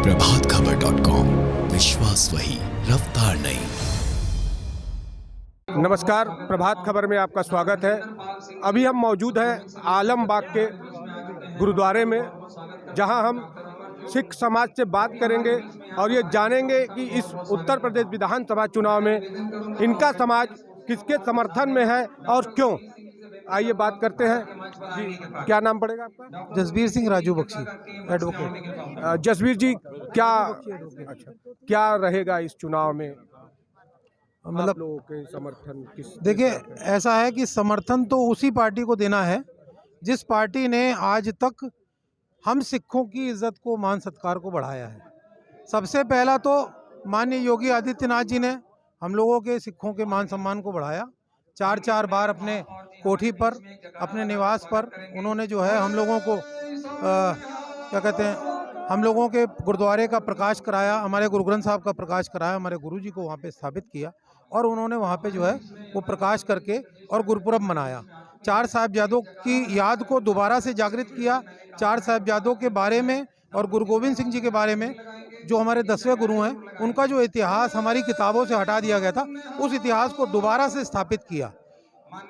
प्रभातखबर.com, विश्वास वही, रफ्तार नहीं। नमस्कार, प्रभात खबर में आपका स्वागत है। अभी हम मौजूद हैं आलमबाग के गुरुद्वारे में, जहां हम सिख समाज से बात करेंगे और ये जानेंगे कि इस उत्तर प्रदेश विधानसभा चुनाव में इनका समाज किसके समर्थन में है और क्यों। आइए बात करते हैं जी। क्या नाम पड़ेगा आपका? जसबीर सिंह राजू बख्शी, एडवोकेट। जसवीर जी, क्या रहेगा इस चुनाव में? मतलब लोगों के समर्थन किस? देखिए, ऐसा है कि समर्थन तो उसी पार्टी को देना है जिस पार्टी ने आज तक हम सिखों की इज्जत को, मान सत्कार को बढ़ाया है। सबसे पहला तो माननीय योगी आदित्यनाथ जी ने हम लोगों के सिखों के मान सम्मान को बढ़ाया। 4 बार अपने कोठी पर, अपने निवास पर उन्होंने जो है हम लोगों को क्या कहते हैं, हम लोगों के गुरुद्वारे का प्रकाश कराया, हमारे गुरु ग्रंथ साहब का प्रकाश कराया, हमारे गुरु जी को वहाँ पे स्थापित किया और उन्होंने वहाँ पे जो है वो प्रकाश करके और गुरुपुरब मनाया। 4 साहिबजादों की याद को दोबारा से जागृत किया। 4 साहिबजादों के बारे में और गुरु गोविंद सिंह जी के बारे में, जो हमारे 10वें गुरु हैं, उनका जो इतिहास हमारी किताबों से हटा दिया गया था, उस इतिहास को दोबारा से स्थापित किया।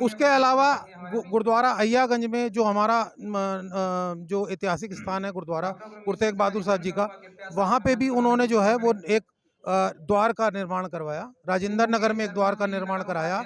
उसके अलावा गुरुद्वारा अय्यागंज में जो हमारा जो ऐतिहासिक स्थान है गुरुद्वारा गुरु तेग बहादुर साहब जी का, वहाँ पे भी उन्होंने जो है वो एक द्वार का निर्माण करवाया। राजेंद्र नगर में एक द्वार का निर्माण कराया।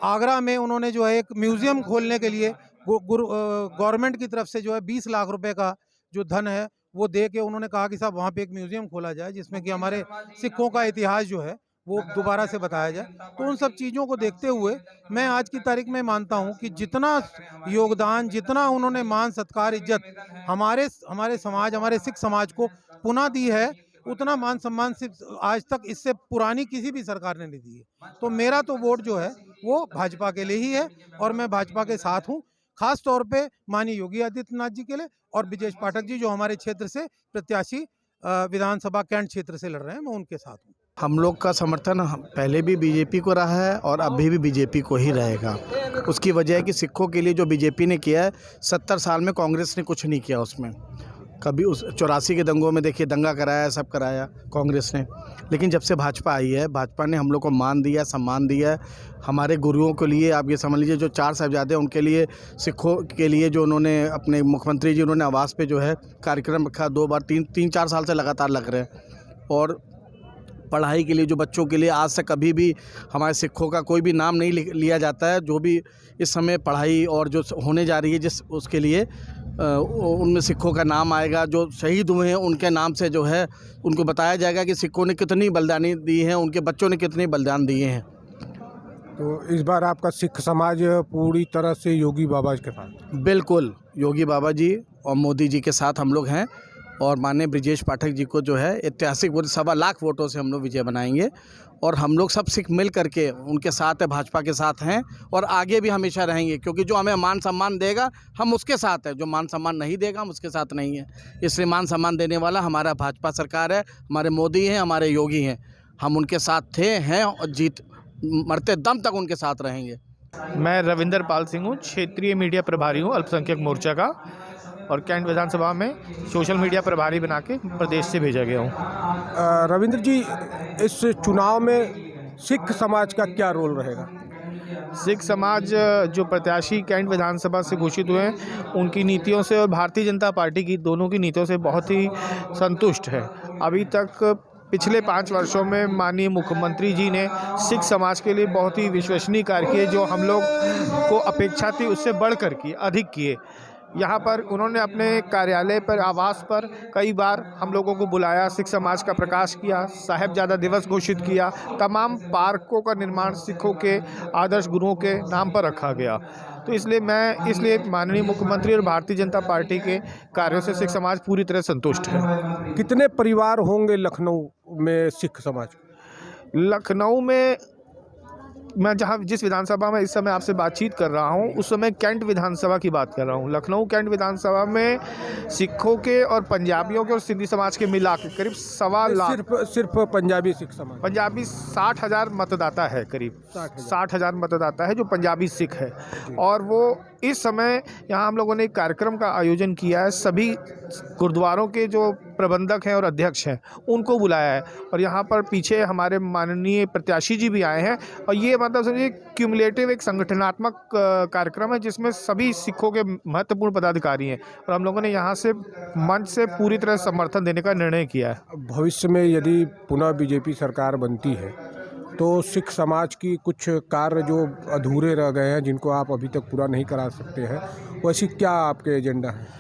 आगरा में उन्होंने जो है एक म्यूज़ियम खोलने के लिए गवर्नमेंट की तरफ से जो है 20 लाख रुपए का जो धन है वो दे के उन्होंने कहा कि साहब वहाँ पे एक म्यूज़ियम खोला जाए जिसमें कि हमारे सिखों का इतिहास जो है वो दोबारा से बताया जाए। तो उन सब चीज़ों को देखते हुए मैं आज की तारीख में मानता हूँ कि जितना योगदान, जितना उन्होंने मान सत्कार, इज्जत हमारे समाज, हमारे सिख समाज को पुनः दी है, उतना मान सम्मान सिर्फ आज तक इससे पुरानी किसी भी सरकार ने नहीं दी है। तो मेरा तो वोट जो है वो भाजपा के लिए ही है और मैं भाजपा के साथ हूँ, खास तौर पे माननीय योगी आदित्यनाथ जी के लिए और ब्रजेश पाठक जी जो हमारे क्षेत्र से प्रत्याशी विधानसभा कैंट क्षेत्र से लड़ रहे हैं, मैं उनके साथ हूँ। हम लोग का समर्थन पहले भी बीजेपी को रहा है और अभी भी बीजेपी को ही रहेगा। उसकी वजह है कि सिखों के लिए जो बीजेपी ने किया है, 70 साल में कांग्रेस ने कुछ नहीं किया उसमें। कभी उस 84 के दंगों में देखिए, दंगा कराया, सब कराया कांग्रेस ने। लेकिन जब से भाजपा आई है, भाजपा ने हम लोग को मान दिया, सम्मान दिया। हमारे गुरुओं के लिए आप ये समझ लीजिए, जो 4 साहिबजादे उनके लिए, सिखों के लिए जो उन्होंने अपने मुख्यमंत्री जी उन्होंने आवास पे जो है कार्यक्रम रखा, 2 बार 3-4 साल से लगातार लग रहे हैं। और पढ़ाई के लिए, जो बच्चों के लिए, आज से कभी भी हमारे सिखों का कोई भी नाम नहीं लिया जाता है। जो भी इस समय पढ़ाई और जो होने जा रही है जिस उसके लिए, उनमें सिखों का नाम आएगा। जो शहीद हुए हैं उनके नाम से जो है उनको बताया जाएगा कि सिखों ने कितनी बलिदानी दी है, उनके बच्चों ने कितने बलिदान दिए हैं। तो इस बार आपका सिख समाज पूरी तरह से योगी बाबा के साथ? बिल्कुल, योगी बाबा जी और मोदी जी के साथ हम लोग हैं और माननीय ब्रजेश पाठक जी को जो है ऐतिहासिक 1.25 लाख वोटों से हम लोग विजय बनाएंगे। और हम लोग सब सिख मिल करके उनके साथ है, भाजपा के साथ हैं और आगे भी हमेशा रहेंगे, क्योंकि जो हमें मान सम्मान देगा हम उसके साथ है, जो मान सम्मान नहीं देगा हम उसके साथ नहीं है। इसलिए मान सम्मान देने वाला हमारा भाजपा सरकार है, हमारे मोदी हैं, हमारे योगी हैं। हम उनके साथ थे, हैं और मरते दम तक उनके साथ रहेंगे। मैं रविंदर पाल सिंह हूँ, क्षेत्रीय मीडिया प्रभारी हूँ अल्पसंख्यक मोर्चा का, और कैंट विधानसभा में सोशल मीडिया प्रभारी बना के प्रदेश से भेजा गया हूँ। रविंद्र जी, इस चुनाव में सिख समाज का क्या रोल रहेगा? सिख समाज जो प्रत्याशी कैंट विधानसभा से घोषित हुए हैं, उनकी नीतियों से और भारतीय जनता पार्टी की दोनों की नीतियों से बहुत ही संतुष्ट है। अभी तक पिछले 5 वर्षों में माननीय मुख्यमंत्री जी ने सिख समाज के लिए बहुत ही विश्वसनीय कार्य किए, जो हम लोग को अपेक्षा थी उससे बढ़कर किए, अधिक किए। यहाँ पर उन्होंने अपने कार्यालय पर, आवास पर कई बार हम लोगों को बुलाया, सिख समाज का प्रकाश किया, साहिबजादा दिवस घोषित किया, तमाम पार्कों का निर्माण सिखों के आदर्श गुरुओं के नाम पर रखा गया। तो इसलिए माननीय मुख्यमंत्री और भारतीय जनता पार्टी के कार्यों से सिख समाज पूरी तरह संतुष्ट है। कितने परिवार होंगे लखनऊ में सिख समाज? लखनऊ में मैं जिस विधानसभा में इस समय आपसे बातचीत कर रहा हूं, उस समय कैंट विधानसभा की बात कर रहा हूं। लखनऊ कैंट विधानसभा में सिखों के और पंजाबियों के और सिंधी समाज के मिला के करीब 1.25 लाख, सिर्फ पंजाबी सिख समाज, पंजाबी 60,000 मतदाता है, करीब 60,000 मतदाता है जो पंजाबी सिख है। और वो इस समय यहाँ हम लोगों ने एक कार्यक्रम का आयोजन किया है। सभी गुरुद्वारों के जो प्रबंधक हैं और अध्यक्ष हैं उनको बुलाया है, और यहाँ पर पीछे हमारे माननीय प्रत्याशी जी भी आए हैं। और ये मतलब समझिए क्यूमुलेटिव एक संगठनात्मक कार्यक्रम है जिसमें सभी सिखों के महत्वपूर्ण पदाधिकारी हैं, और हम लोगों ने यहाँ से मंच से पूरी तरह समर्थन देने का निर्णय किया है। भविष्य में यदि पुनः बीजेपी सरकार बनती है तो सिख समाज की कुछ कार्य जो अधूरे रह गए हैं, जिनको आप अभी तक पूरा नहीं करा सकते हैं, वैसी क्या आपके एजेंडा है?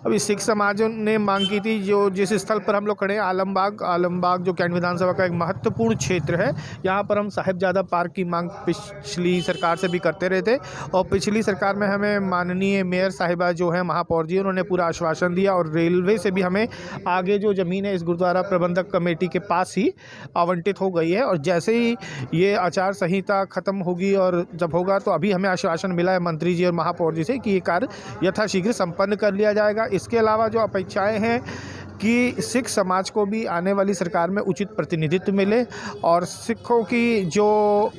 अभी सिख समाज ने मांग की थी, जो जिस स्थल पर हम लोग खड़े हैं आलमबाग जो कैंट विधानसभा का एक महत्वपूर्ण क्षेत्र है, यहाँ पर हम साहिबजादा पार्क की मांग पिछली सरकार से भी करते रहे थे, और पिछली सरकार में हमें माननीय मेयर साहिबा जो है महापौर जी, उन्होंने पूरा आश्वासन दिया, और रेलवे से भी हमें आगे जो ज़मीन है इस गुरुद्वारा प्रबंधक कमेटी के पास ही आवंटित हो गई है। और जैसे ही ये आचार संहिता ख़त्म होगी और जब होगा तो अभी हमें आश्वासन मिला है मंत्री जी और महापौर जी से कि ये कार्य यथाशीघ्र संपन्न कर लिया जाएगा। इसके अलावा जो अपेक्षाएं हैं कि सिख समाज को भी आने वाली सरकार में उचित प्रतिनिधित्व मिले, और सिखों की जो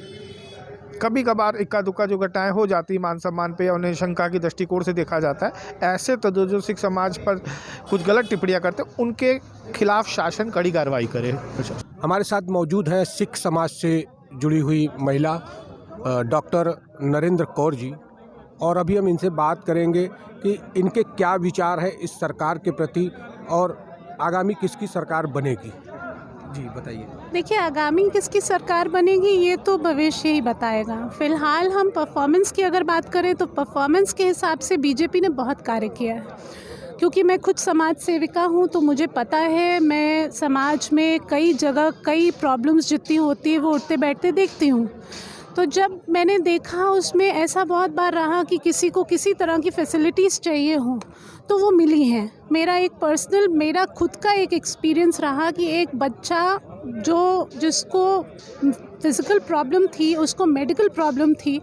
कभी कभार इक्का दुक्का जो घटनाएं हो जाती मान सम्मान पे या उन्हें शंका की दृष्टिकोण से देखा जाता है, ऐसे तो जो सिख समाज पर कुछ गलत टिप्पणियां करते हैं उनके खिलाफ शासन कड़ी कार्रवाई करे। हमारे साथ मौजूद है सिख समाज से जुड़ी हुई महिला डॉक्टर नरेंद्र कौर जी, और अभी हम इनसे बात करेंगे कि इनके क्या विचार है इस सरकार के प्रति और आगामी किसकी सरकार बनेगी। जी बताइए। देखिए, आगामी किसकी सरकार बनेगी ये तो भविष्य ही बताएगा। फ़िलहाल हम परफॉर्मेंस की अगर बात करें तो परफॉर्मेंस के हिसाब से बीजेपी ने बहुत कार्य किया है, क्योंकि मैं खुद समाज सेविका हूँ तो मुझे पता है, मैं समाज में कई जगह कई प्रॉब्लम्स जितनी होती है वो उठते बैठते देखती हूँ। तो जब मैंने देखा उसमें ऐसा बहुत बार रहा कि किसी को किसी तरह की फैसिलिटीज़ चाहिए हों तो वो मिली हैं। मेरा खुद का एक एक्सपीरियंस रहा कि एक बच्चा जिसको फिज़िकल प्रॉब्लम थी, उसको मेडिकल प्रॉब्लम थी,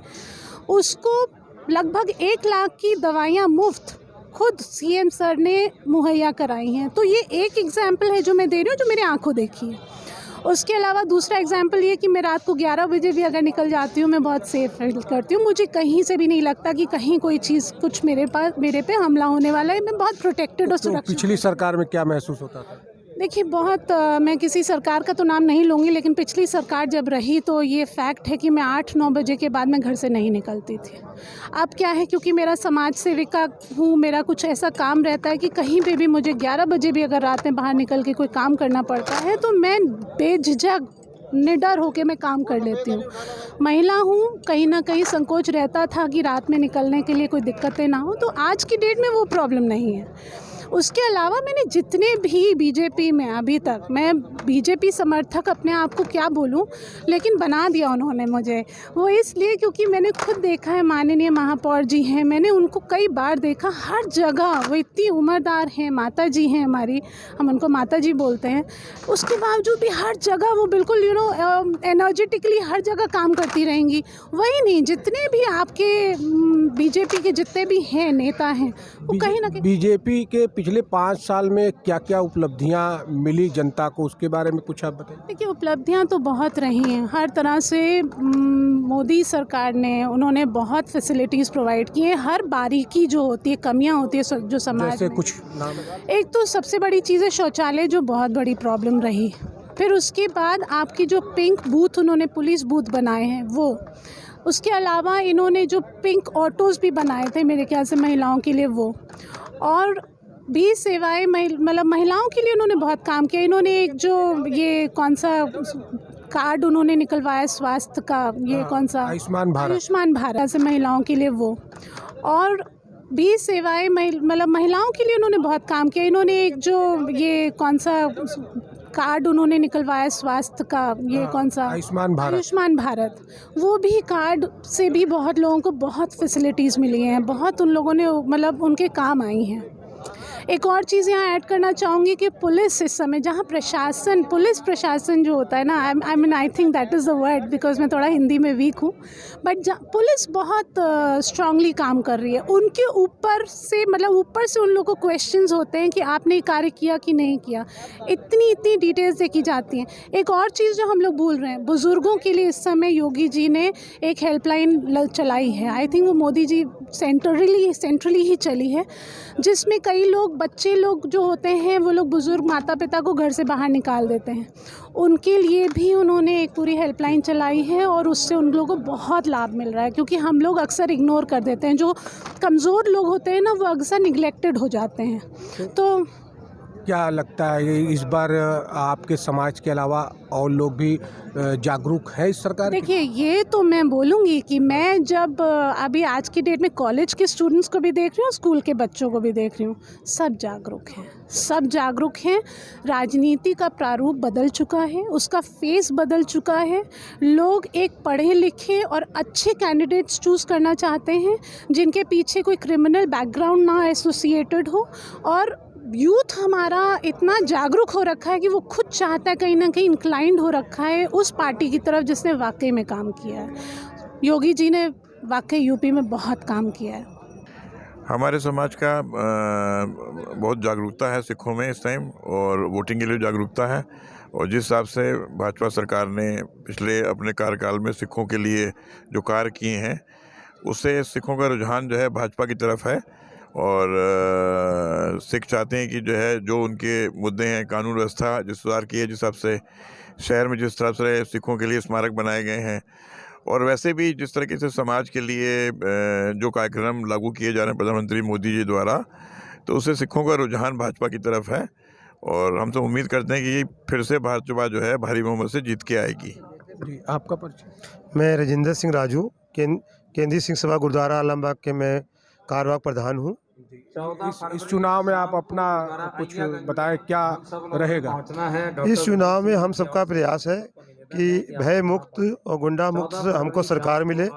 उसको लगभग 1 लाख की दवाइयाँ मुफ्त खुद सीएम सर ने मुहैया कराई हैं। तो ये एक एग्जाम्पल है जो मैं दे रही हूँ, जो मेरे आंखों देखी है। उसके अलावा दूसरा एग्जाम्पल ये कि मैं रात को 11 बजे भी अगर निकल जाती हूँ मैं बहुत सेफ फील करती हूँ। मुझे कहीं से भी नहीं लगता कि कहीं कोई चीज़ कुछ मेरे पे हमला होने वाला है। मैं बहुत प्रोटेक्टेड और सुरक्षित। पिछली सरकार में क्या महसूस होता था? देखिए, बहुत मैं किसी सरकार का तो नाम नहीं लूँगी, लेकिन पिछली सरकार जब रही तो ये फैक्ट है कि मैं 8-9 बजे के बाद मैं घर से नहीं निकलती थी। अब क्या है, क्योंकि मेरा समाज सेविका हूँ, मेरा कुछ ऐसा काम रहता है कि कहीं पे भी मुझे 11 बजे भी अगर रात में बाहर निकल के कोई काम करना पड़ता है तो मैं बेझिझक निडर होके मैं काम कर लेती हूँ। महिला हूँ, कहीं ना कहीं संकोच रहता था कि रात में निकलने के लिए कोई दिक्कतें ना हो, तो आज की डेट में वो प्रॉब्लम नहीं है। उसके अलावा मैंने जितने भी बीजेपी में अभी तक, मैं बीजेपी समर्थक अपने आप को क्या बोलूं, लेकिन बना दिया उन्होंने मुझे, वो इसलिए क्योंकि मैंने खुद देखा है। माननीय महापौर जी हैं, मैंने उनको कई बार देखा, हर जगह वो इतनी उम्रदार हैं, माता जी हैं हमारी, हम उनको माता जी बोलते हैं, उसके बावजूद भी हर जगह वो बिल्कुल एनर्जेटिकली हर जगह काम करती रहेंगी। वही नहीं, जितने भी आपके बीजेपी के जितने भी हैं नेता हैं, वो कहीं ना कहीं बीजेपी के पिछले 5 साल में क्या क्या उपलब्धियां मिली जनता को, उसके बारे में कुछ आप बताइए। देखिए, उपलब्धियां तो बहुत रही हैं हर तरह से। मोदी सरकार ने उन्होंने बहुत फैसिलिटीज़ प्रोवाइड की हैं। हर बारीकी जो होती है, कमियां होती है जो समाज जैसे में, कुछ नाम। एक तो सबसे बड़ी चीज़ है शौचालय, जो बहुत बड़ी प्रॉब्लम रही। फिर उसके बाद आपकी जो पिंक बूथ उन्होंने पुलिस बूथ बनाए हैं वो, उसके अलावा इन्होंने जो पिंक ऑटोज़ भी बनाए थे मेरे ख्याल से महिलाओं के लिए वो, और भी सेवाएं मतलब महिलाओं के लिए उन्होंने बहुत काम किया। इन्होंने एक जो ये कौन सा कार्ड उन्होंने निकलवाया स्वास्थ्य का, ये कौन सा, आयुष्मान भारत, ऐसे महिलाओं के लिए वो, और भी सेवाएं मतलब महिलाओं के लिए उन्होंने बहुत काम किया। इन्होंने एक जो ये कौन सा कार्ड उन्होंने निकलवाया स्वास्थ्य का, ये कौन सा, आयुष्मान भारत, वो भी कार्ड से भी बहुत लोगों को बहुत फैसिलिटीज़ मिली हैं, बहुत उन लोगों ने मतलब उनके काम आई हैं। एक और चीज़ यहाँ ऐड करना चाहूँगी कि पुलिस इस समय, जहाँ प्रशासन, पुलिस प्रशासन जो होता है ना, I think that is the word, because मैं थोड़ा हिंदी में वीक हूँ, बट पुलिस बहुत स्ट्रांगली काम कर रही है। उनके ऊपर से मतलब ऊपर से उन लोगों को क्वेश्चंस होते हैं कि आपने कार्य किया कि नहीं किया, इतनी डिटेल्स देखी जाती हैं। एक और चीज़ जो हम लोग भूल रहे हैं, बुज़ुर्गों के लिए इस समय योगी जी ने एक हेल्पलाइन चलाई है, आई थिंक वो मोदी जी सेंट्रली ही चली है, जिसमें कई लोग बच्चे लोग जो होते हैं वो लोग बुज़ुर्ग माता पिता को घर से बाहर निकाल देते हैं, उनके लिए भी उन्होंने एक पूरी हेल्पलाइन चलाई है और उससे उन लोगों को बहुत लाभ मिल रहा है। क्योंकि हम लोग अक्सर इग्नोर कर देते हैं, जो कमज़ोर लोग होते हैं ना वो अक्सर निगलेक्टेड हो जाते हैं। तो क्या लगता है ये इस बार आपके समाज के अलावा और लोग भी जागरूक हैं इस सरकार के? देखिए, ये तो मैं बोलूँगी कि मैं जब अभी आज की डेट में कॉलेज के स्टूडेंट्स को भी देख रही हूँ, स्कूल के बच्चों को भी देख रही हूँ, सब जागरूक हैं, सब जागरूक हैं। राजनीति का प्रारूप बदल चुका है, उसका फेस बदल चुका है। लोग एक पढ़े लिखे और अच्छे कैंडिडेट्स चूज़ करना चाहते हैं जिनके पीछे कोई क्रिमिनल बैकग्राउंड ना एसोसिएटेड हो। और यूथ हमारा इतना जागरूक हो रखा है कि वो खुद चाहता है, कहीं ना कहीं इंक्लाइंड हो रखा है उस पार्टी की तरफ जिसने वाकई में काम किया है। योगी जी ने वाकई यूपी में बहुत काम किया है। हमारे समाज का बहुत जागरूकता है सिखों में इस टाइम, और वोटिंग के लिए जागरूकता है। और जिस हिसाब से भाजपा सरकार ने पिछले अपने कार्यकाल में सिखों के लिए जो कार्य किए हैं, उससे सिखों का रुझान जो है भाजपा की तरफ है। और सिख चाहते हैं कि जो है जो उनके मुद्दे हैं, कानून व्यवस्था जिस सुधार की है, जिस हिसाब से शहर में जिस तरह से सिखों के लिए स्मारक बनाए गए हैं, और वैसे भी जिस तरीके से समाज के लिए जो कार्यक्रम लागू किए जा रहे हैं प्रधानमंत्री मोदी जी द्वारा, तो उससे सिखों का रुझान भाजपा की तरफ है। और हम तो उम्मीद करते हैं कि ये फिर से भाजपा जो है भारी बहुमत से जीत के आएगी। जी, आपका परिचय? मैं राजेंद्र सिंह राजू, केंद्रीय सिंह सभा गुरुद्वारा आलमबाग के मैं कार्यवाहक प्रधान हूँ। इस चुनाव में आप अपना कुछ बताएं, क्या रहेगा? इस चुनाव में हम सबका प्रयास है कि भय मुक्त और गुंडा मुक्त हमको सरकार मिले,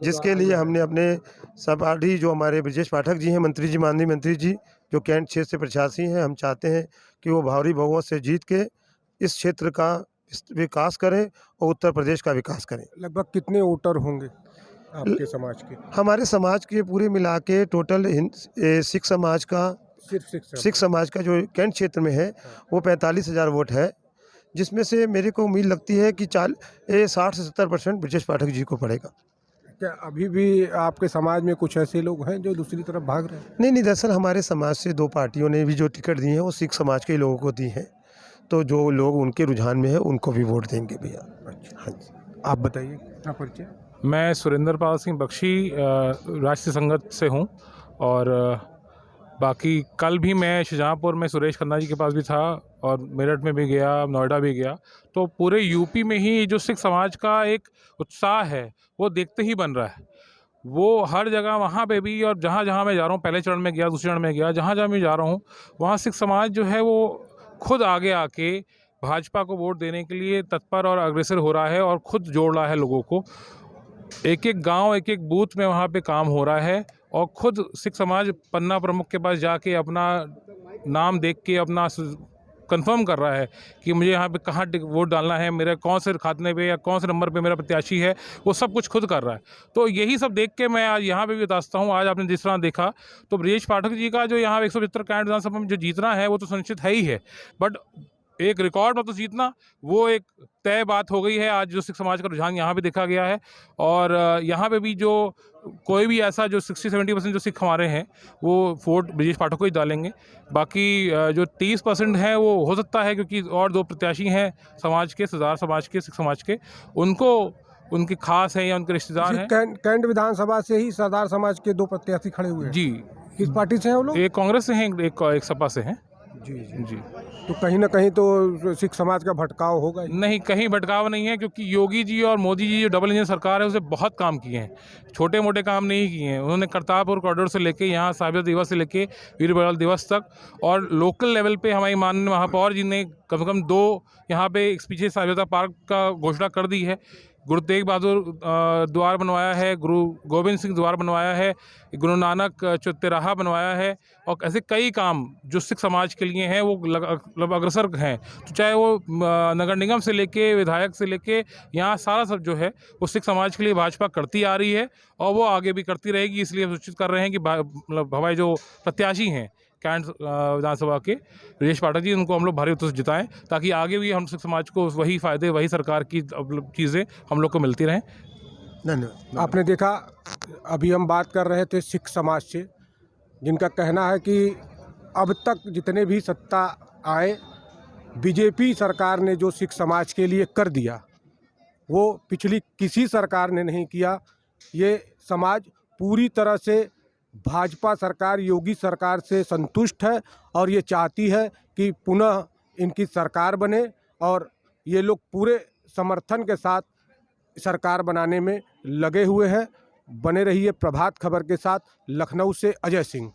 जिसके लिए हमने अपने सभापति जो हमारे ब्रजेश पाठक जी हैं, मंत्री जी, माननीय मंत्री जी, जो कैंट क्षेत्र से प्रत्याशी हैं, हम चाहते हैं कि वो भारी बहुमत से जीत के इस क्षेत्र का विकास करें और उत्तर प्रदेश का विकास करें। लगभग कितने वोटर होंगे आपके समाज के? हमारे समाज के पूरे मिला के टोटल सिख समाज का, सिर्फ सिख समाज का जो कैंट क्षेत्र में है वो 45,000 वोट है, जिसमें से मेरे को उम्मीद लगती है कि 60 से 70% ब्रजेश पाठक जी को पड़ेगा। क्या अभी भी आपके समाज में कुछ ऐसे लोग हैं जो दूसरी तरफ भाग रहे हैं? नहीं, दरअसल हमारे समाज से 2 पार्टियों ने भी जो टिकट दी है वो सिख समाज के लोगों को दी है, तो जो लोग उनके रुझान में है उनको भी वोट देंगे भैया। अच्छा, हाँ जी। आप बताइए क्या परिचय? मैं सुरेंद्र पाल सिंह बख्शी राष्ट्रीय संगत से हूँ। और बाकी कल भी मैं शाहजहाँपुर में सुरेश खन्ना जी के पास भी था, और मेरठ में भी गया, नोएडा भी गया। तो पूरे यूपी में ही जो सिख समाज का एक उत्साह है वो देखते ही बन रहा है। वो हर जगह वहाँ पे भी, और जहाँ जहाँ मैं जा रहा हूँ, पहले चरण में गया, दूसरे चरण में गया, जहाँ जहाँ मैं जा रहा हूँ वहाँ सिख समाज जो है वो खुद आगे आके भाजपा को वोट देने के लिए तत्पर और अग्रसर हो रहा है, और खुद जोड़ रहा है लोगों को। एक एक गांव, एक एक बूथ में वहाँ पे काम हो रहा है, और खुद सिख समाज पन्ना प्रमुख के पास जाके अपना नाम देख के अपना कंफर्म कर रहा है कि मुझे यहाँ पे कहाँ वोट डालना है, मेरे कौन से खाते पे या कौन से नंबर पे मेरा प्रत्याशी है, वो सब कुछ खुद कर रहा है। तो यही सब देख के मैं आज यहाँ पे भी बताता हूँ। आज आपने जिस तरह देखा तो ब्रजेश पाठक जी का जो यहाँ 175 कैंट विधानसभा में जो जीतना है वो तो सुनिश्चित है ही है, बट एक रिकॉर्ड में तो जीतना वो एक तय बात हो गई है। आज जो सिख समाज का रुझान यहाँ पे देखा गया है, और यहाँ पे भी जो कोई भी ऐसा जो 60-70% जो सिख हमारे हैं वो वोट ब्रजेश पाठक को ही डालेंगे। बाकी जो 30% है वो हो सकता है, क्योंकि और 2 प्रत्याशी हैं समाज के, सरदार समाज के, सिख समाज के, उनको उनके खास हैं या उनके रिश्तेदार हैं। कैंट विधानसभा से ही सरदार समाज के 2 प्रत्याशी खड़े हुए हैं। जी। किस पार्टी से हैं वो लोग? एक कांग्रेस से हैं, एक सपा से हैं। जी जी जी। तो कहीं ना कहीं तो सिख समाज का भटकाव होगा ही। नहीं, कहीं भटकाव नहीं है, क्योंकि योगी जी और मोदी जी जो डबल इंजन सरकार है उसे बहुत काम किए हैं, छोटे मोटे काम नहीं किए हैं। उन्होंने करतारपुर कॉरिडोर से लेके यहाँ साहिबजादा दिवस से लेके वीर बराल दिवस तक, और लोकल लेवल पे हमारी माननीय महापौर जी ने कम से कम 2 यहाँ पे पीछे साहिबजादा पार्क का घोषणा कर दी है। गुरु तेग बहादुर द्वार बनवाया है, गुरु गोविंद सिंह द्वार बनवाया है, गुरु नानक तिराहा बनवाया है, और ऐसे कई काम जो सिख समाज के लिए हैं वो मतलब अग्रसर हैं। तो चाहे वो नगर निगम से लेके विधायक से लेके यहाँ सारा सब जो है वो सिख समाज के लिए भाजपा करती आ रही है, और वो आगे भी करती रहेगी। इसलिए सूचित कर रहे हैं कि मतलब हमारे जो प्रत्याशी हैं कैंट विधानसभा के ब्रजेश पाठक जी, उनको हम लोग भारी उत्तर जिताएं, ताकि आगे भी हम सिख समाज को वही फ़ायदे, वही सरकार की चीज़ें हम लोग को मिलती रहें। धन्यवाद। आपने देखा, अभी हम बात कर रहे थे सिख समाज से, जिनका कहना है कि अब तक जितने भी सत्ता आए, बीजेपी सरकार ने जो सिख समाज के लिए कर दिया वो पिछली किसी सरकार ने नहीं किया। ये समाज पूरी तरह से भाजपा सरकार, योगी सरकार से संतुष्ट है और ये चाहती है कि पुनः इनकी सरकार बने और ये लोग पूरे समर्थन के साथ सरकार बनाने में लगे हुए हैं। बने रहिए प्रभात खबर के साथ। लखनऊ से अजय सिंह।